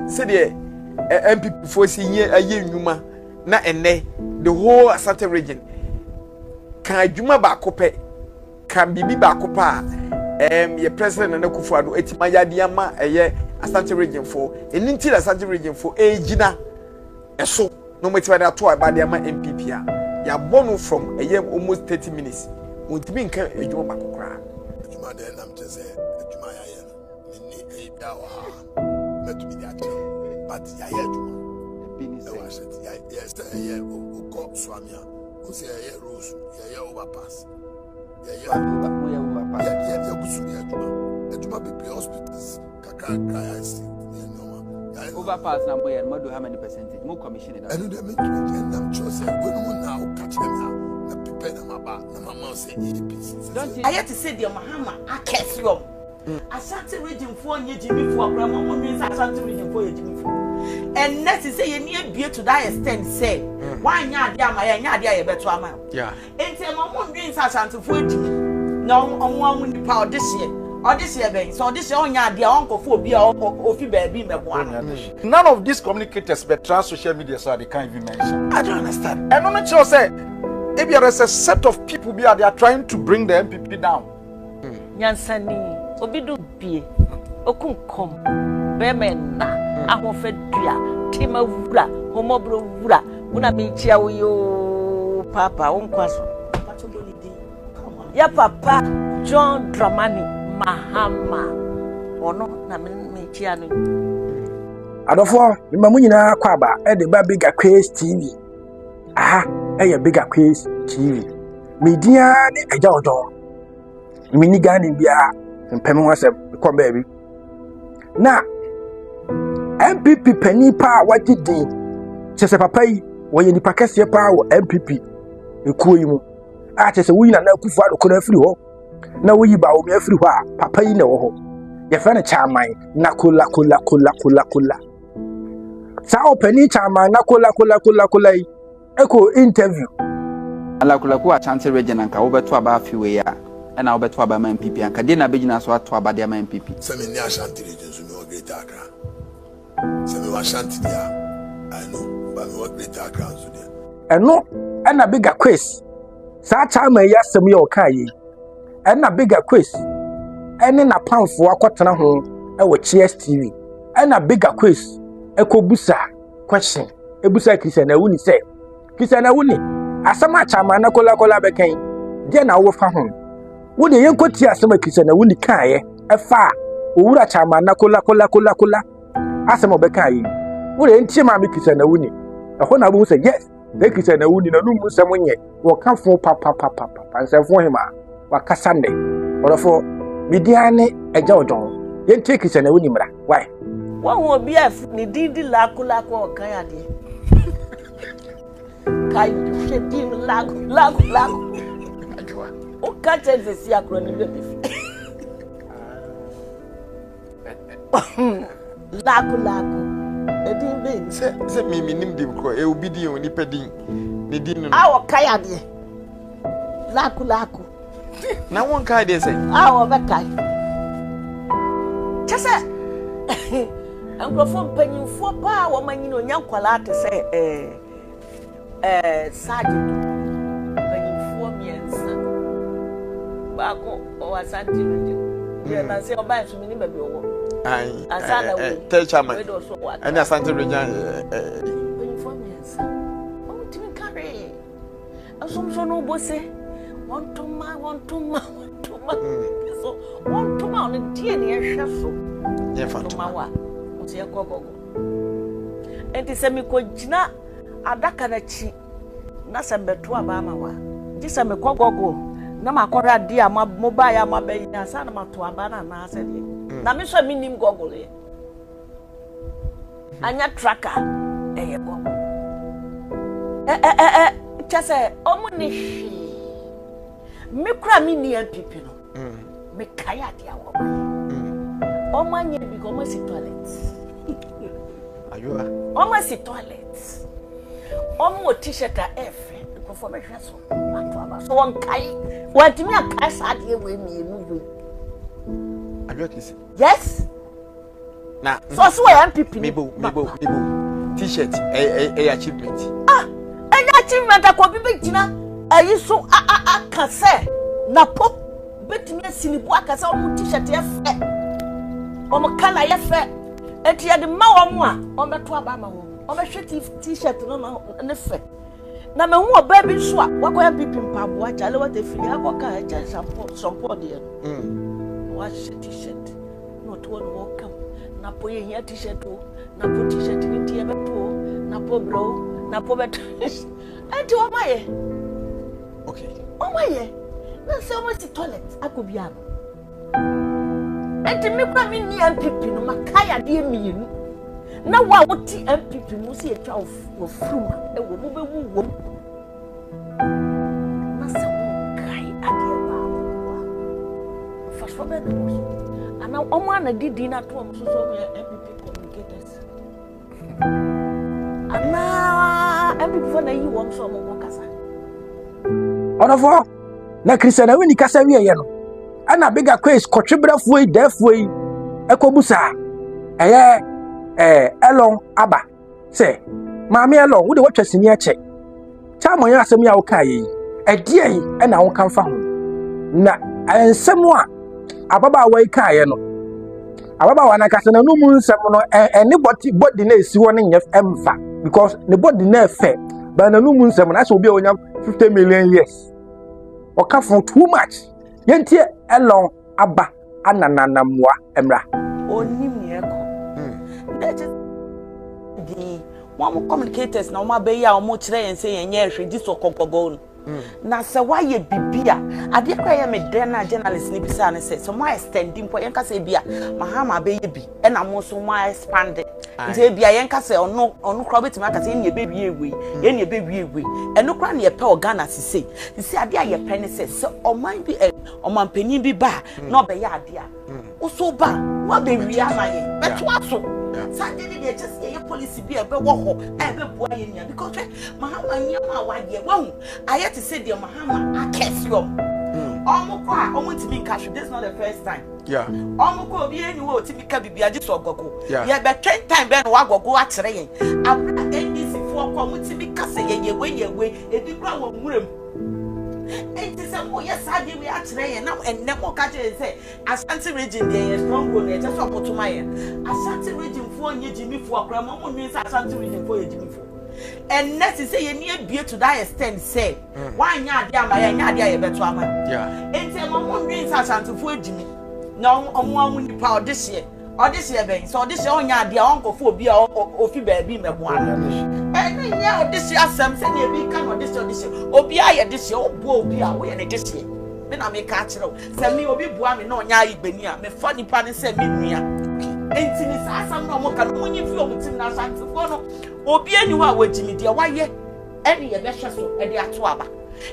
Say the NPP for see a year numa na ene the whole Asante region can juma bakope can bibi bakopa your president and Akufo-Addo etimaya diama Asante region for eninti Asante region for ejina eso no metiwa da to aba diama NPP ya bonu from almost 30 minutes untimi nka ejuma bakokra ejuma de nam tese ejuma ya ye ni dawa metu bi ati but ya ye ejuma yes ya uko swamia ose ya rose ya overpass ya overpass ya kusuri ejuma BP hospitals kakaka ya overpass number and how many percentage more commission and the make them choose when we now catch them na people na mama say APC don't I had to say the Mahama AKWESS Asante region for nye Jimmy for grandma means Asante region for Jimmy for and next say you near be to that extent say why nya dia ma nya dia ye beto ama yeah enti mama means Asante for Jimmy no onwo ni power this year. So this year, none of these communicators but trans social media, so they can't even mention. I don't understand. And I'm not sure say maybe there is a set of people they are trying to bring the NPP down. Nyansani, obidu bie, okunkom, bemena, ahofedua, tima wura, homobro wura, una michia uyo papa, unkwaso. Ya papa John Dramani. Mahama ono na mechia no adofo mamu nyina kwaba e de ba big AKWESS TV big AKWESS TV media ni eja odo mini gani bia mpem wase ko baabi na NPP pani pa wagidi chese papa yi woye nipa kase pa wo NPP ekuo yi mu chese wuyina na Akufo-Addo ko na afiri ho na wuyi ba omi afiri ho a papa yi na wo ho ye fa na chairman na kola sa openi chairman na kola yi eko interview ala kola ku Asante region anka wo beto aba afiwe ya na wo beto aba NPP anka de na begina so ato aba de NPP se me ni Asante region so me o Greater Accra se me wa Asante dia I know but me o Greater Accra so dia eno na big AKWESS sa chairman ya sem ya o kai na big AKWESS ene na pamfo akotena ho wo AKWESS TV na big AKWESS ekobusa question ebusa Christian Awuni say Christian Awuni asama chama na kola bekan de na wo fa ho wo de yenkoti asama Christian Awuni kan efa owura chama na kola asama bekan wo de ntie ma me Christian Awuni ho na bo say yes de Christian Awuni na numu samonye wo kan fo papa nsefo hima wakasande orofo midiane eja odon yen take Christian Awuni mra why wo bi af ni didi lakula ko kan ade kai shedin lagu ajwa o ka teze si akro ni be lagu edin be se mi nim dim ko e obi din oni pedin ni din no awo kai ade lagu na won kai dey say awo be kai chese angrofo mpanyinfo pa wo manyino nyankwala te say Sajido mpanyinfo miensa bako o Asante region ye na say oba so mini baby owo asana we chairman and Asante region mpanyinfo miensa o timi kare asomso no bose want to ma so want to ma on die ne ehwe so ye fatuma wa o se gogogo enti se mi ko gina adaka na chi na sembeto abama wa gisa me kogogo na makora di ama mobile ama be na sa na mato abana na ase de na me so minim gogole anya tracker eye gogo chase omuni me kura mi ni NPP no me kaya dia wo omanye bi go mo si toilet ayua omo si toilet omo t-shirt a efe ko me hwe so ato aba so won kai wantimi akai sa de we mi enu we ayua kisi yes na so MPP mebo t-shirt a achievement any achievement akobi be gina ayi so aka se na po betimi asinibu aka se o t-shirt ye fe o mo kana ye fe enti ye de ma wo mo a o beto aba ma wo o be hwe t-shirt no ne fe na me hu oba bi so a wakoya MPP mpabo achale what efiri akoka eche shampoo de wa t-shirt no to no welcome na po ye hia t-shirt o na po t-shirt ni tie beto na po bro na po beto enti o maye okay o maye na se o mo si toilet akobi am enti me kwa mi ni MPP no makaya de mienu na wa wuti MPP mu si etwa ofuruma e wo mo be wuwom na se wo kai ade ba fa so be no ana o mo ana didi na to mo so MPP communicators ana MPP for na yi wo so mo kasa onofo na Christian na wini kasa wie ye no ana bigger quiz kotwebrafo yi dafo yi ekobusa elon aba say maami elon wo de watwasini eche chamo ya asem ya wo kai ede yi na wo kan fa ho na ensem a ababa wa kai no ababa wa na kasa na no mu nsem no body na esi wo ne nyef emfa because the body na efe ba na no mu nsem na so obi onya 50 million years o ka for too much yentie elon aba anananamwa emra onim ye ko the one communicators na oma be ya omo kire yen say yen ye hwedi so konkogo no na se wa ye bibia ade kwa ye me den na journalist ni bisa ne say so mo extending po yen ka say bia mahama be ye bi e na mo so mo expand nti bia yen ka say onu kro betima ka say yen ye be wie ewe yen ye be wie ewe eno kra na ye pe organa sisi ade a ye pe ne say so oman bi oman panin bi ba na obe ya ade a oso ba wa be wi amaye beto aso Sunday they just say policy be a be wo ho e be boa ye nia because mahama nyama wa ye wo I had to say the mahama AKWESS omo timi cash this is not the first time yeah omo ko obi eni wo timi ka bibia ji so gogo ye be 10 time be no wa gogo akyere yen abra NDC fo ko omo timi ka se ye we edi kra wo nwurem enti se mo ye sade we akyere yen na enne mo ka je say Ashanti region dey strong go na just opotuma yen Ashanti region fo onye jimi fo akra mo nwi say Ashanti region fo ye jimi fo and next say ye near be to that extent say why nya ade ama nya ade ye beto ama yeah enti mo nwi say Ashanti fo jimi na omo amu ni pa odise ben so odise onya ade a onkofo obi a ofi baabi mebo ana eni nya odise asem se na ebi kan odise obi a ye dise obo obi a wo ye ne dise me na me ka kire se me obi bua me na onya igbeni a me fa nipa ne se me nua enti ni sa asam na mo ka no munyi fi omutim na Ashanti fo no obi eni wa wajimi de wa ye eni ye be hwe so e de ato aba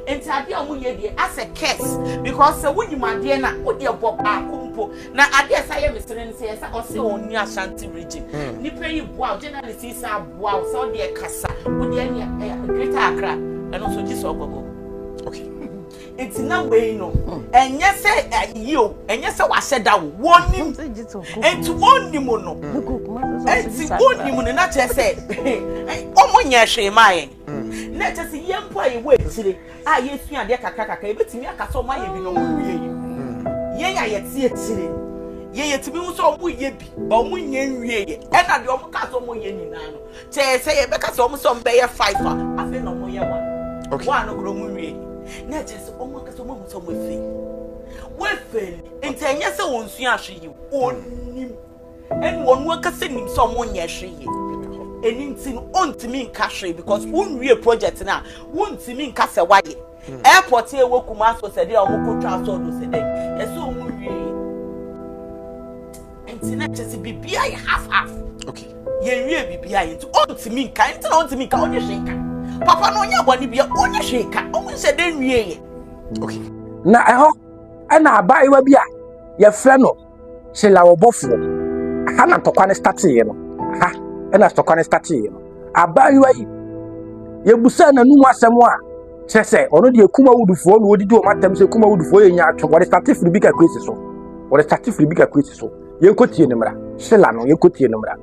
enti ade a munye de as a curse because wunyimade na wo de bo ba kompo na ade esa ye mesere ne se esa o se oni Ashanti region ni pay you boa journalist is a boa so de kasa wo de eni Greater Accra eno so ji so gogo okay enti na we no enye se yio enye se wa sheda wo wonim enti wonim no enti wonim no na che se omonye hwe mai na che se yempo ayi we tire a yesu ade kakaka ebetimi akasa o maye bi no wie ye ya ye tie tire ye timi wo so o mu ye bi ba o mu nye nwie ye e na de o mu ka so mo ye nyina no che se ye be ka so o mu so mbe ye 5 a afi no mo ye 1 okay 1 no gro mu nwie na just o mo ka so mo so mo fe enti enye se won su ahwe yi onim en wonu ka se nim so mo nye hwe yi eninti no ontimi nka hwe because unwie project na wontimi nka se waye airport e wokuma so se de o mo ko twa so do se de yeso o mo wie enti na just bibia ye half okay ye wie bibia ye ontimi nka enti na ontimi nka onye hwe nka papa no nya boni bia onye hwe nka o mo se de wie ye okay na eho ana abaiwa bi a ye frɛ no Shela obofo ha na tokwane start ye no ha na tokwane start ye no abaiwa yi ye busa na numu asɛm a kyerɛ ono de kuma wudufo no odidi o matam sɛ kuma wudufo ye nya atwo wode start free bika kwesi so ye nkotie ne mra Shela no yekotie no mra.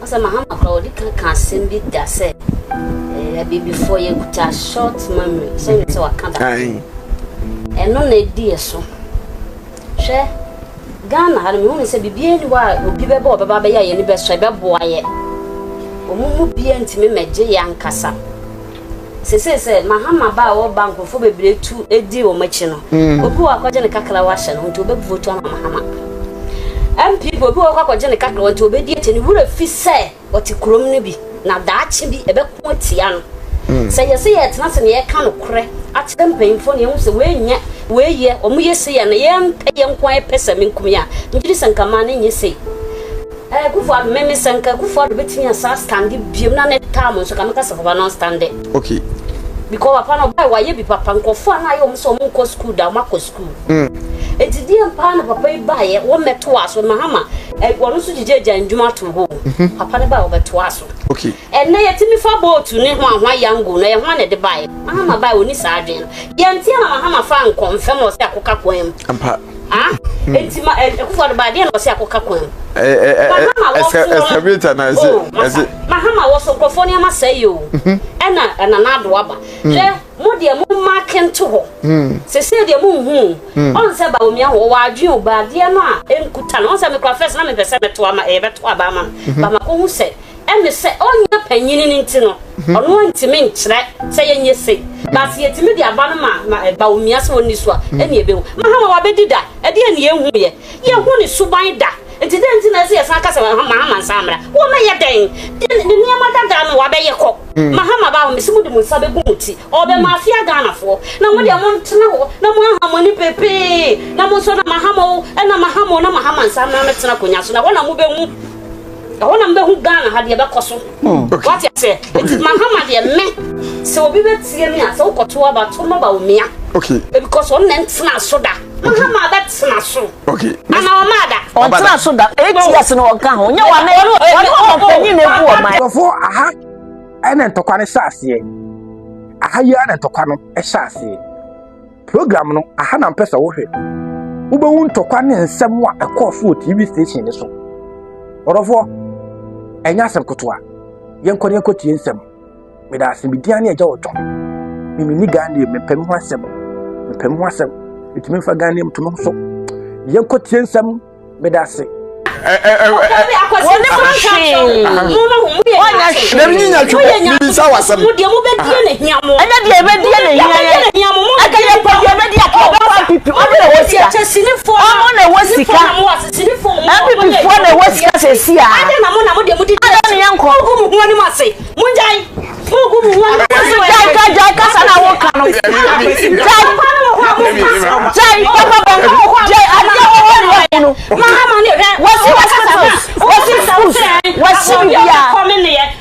Asa mahama crowd can send be that say before you got a short memory so you say wakanta. Aye. Eno na di eso. Hwe Ghana ha me hu say bibie ni wa obi beba obeba be ya ye ni be so be boa ye. Omumu bia ntime meje ya nkasa. Se mahama ba wo bank fo bebre tu edi o machi no. Obi wa kwaje ne kakra wa hye no nti obebu votu ama mahama. NPP obi wa kwaje ne kakra nti obedi eteni wura fi se oti krom ne bi na daachi bi ebe ko tia no. Se ye tena se ne ye ka no kore ate mpanyimfo ne hu se we ye omu ye se ye na ye mpe ye nkwan pesa menkum ya. Ngiri sankama ne nye se. Kufuor meme sanka kufuor betinya sa stand biom na ne tam so kameka se papa non stand. Okay. Because papa no boy waye bi papa nkofo na ye omso omko school da mako school. Etidi empa na papa ibaye wo meto aso mahama wono so jijeja ndwuma to ho. Papa ne ba wo beto aso. Okay. Na yetimi fa boat ne ho yango na ye ho ne de baye. Mahama baye oni sa adwen. Ye ntia na mahama fa nkonfem o se akoka kwam. Ampa. Entima kufuor ba de no se akoka kwam. Excavator na ese mahama wo so krofoni ama say yo na na do aba je mo de mo market to ho se de mo hu on se ba omi aho wa adwen oba de no a enkuta no on se me profess na me pese me to ama beto aba ama ba ma ko hu se eme se onya panyini ni nti no ono ntimi nkyere se yenye se ba se yetimi de aba no ma ba omi ase woni so a ene ebe hu mahama wa bedida e de ene ehu ye hu ni suban da enti na se yesa ka se mahama nsamra wo na ye den ni amadada no wa be ye ko mahama ba o mesimu de munsa be gumuti o be mafia Ghana fo na mo de mo ntena ho na mo ahamoni pepe na mo so na mahama na mahama nsamra na tena konya so na wo na mo be hu wona mbe hu Ghana ha de be koso what you say enti mahama de me se obi be tie ni ase wo koto aba to no ba omia okay because on ntena so da mahama that tena so okay ana o mada on tena so da 8 years no oka ho nya wa na panyi na ebu o mai Sofo aha ene ntokwa ne saase aha ya na ntokwa no e saase program no aha na mpesa wo hwe ube wu ntokwa ne nsem a ekofo TV station ne so orofo enya asem kotoa yenkone kotie nsem me da asem bidia ne eja woto mimi ni Ghana me pem ho asem etimi fa Ghana mto so yenkotie nsem me da ase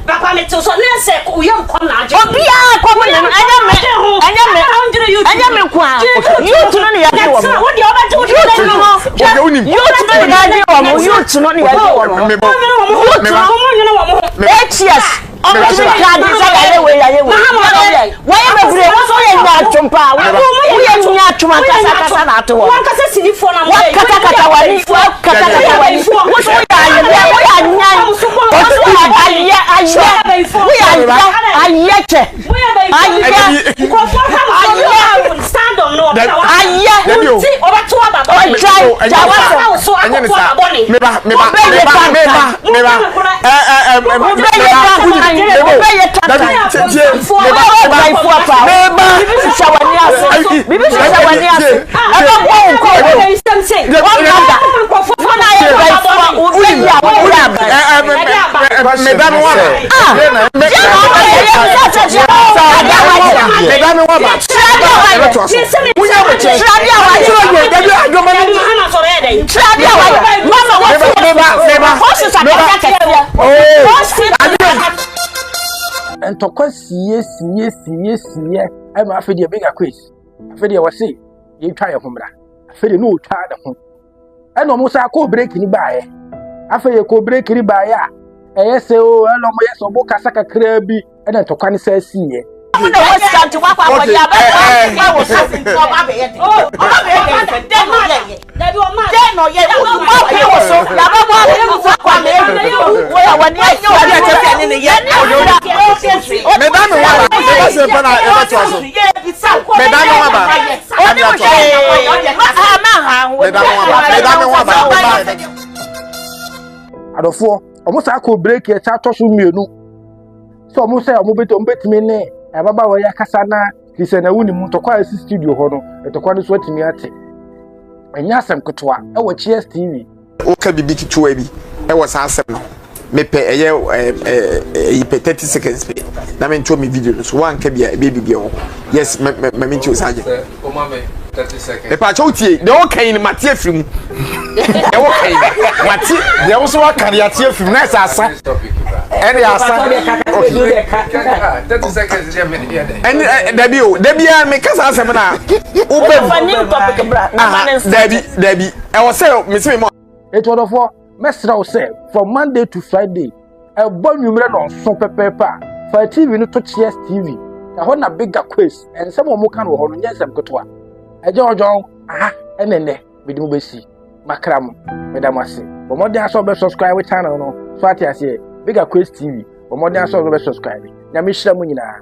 Papa me to so na se ku yom kom na aje obi a kom ne anya me kwa youth no ne ya de wo wo de obaje wo de youth no ne ya de wo youth no ne ya de wo yes omo ti ka di sa ya we wa ye bebre wo so ye nya atwompa wo ye nya atwoma kasa na ato wo kasa sinifo na mo kata wani wo so ya nya entokwa sie e ma afedi big quiz afedi we say ye twa ye homra afedi no twa de ho e no mo sa ko break ni baaye afedi ko break ni baaye a eye se o e no mo ye so bo kasa kakra bi e na entokwa ni sa sie mo na wo scanty wa kwa ya ba wa wo sasin to ba be ye de o ba be ye de no ye Daddy o ma. de no ye o ma pe wo so ya ba bo be mo fa kwa me wo ya wani anyo wa de te ne ne ye Me da me wa ba se pa na e ba to aso. Me da me wa ba. o ni mo se Me da me wa ba. adofo omo sa ko break e cha to so mienu so omo say omo betimi ne e baba wo ya kasa na kise na wuni mu to kwa esi studio ho no e to kwa no so atimi ate enya asem kotwa e wo AKWESS TV O ka bibi tituwa bi e wo sa asem no me pe eye 30 seconds pe na me ncho me video so wan ka bia be bibia ho yes me ncho saje o ma me 30 seconds e pa choutie de o kan ni mate afrim e wo kan mate de wo so wa kan ya tie film na sa asa ene asa 30 seconds je me dia dey ene dabi a me kasa asem na o be new topic bra dabi e wo say me se me it odofo mesra wo say from Monday to Friday e bo nwumre no so pepepa fa TV no to AKWESS TV e ho na big AKWESS en se mo kan wo ho no nyesem kotwa e jojo aha enene bidi mo besi makram medamase bo mo dia so be subscribe we channel no so ati ase big AKWESS TV bo mo dia so be subscribe nya me hira mu nyina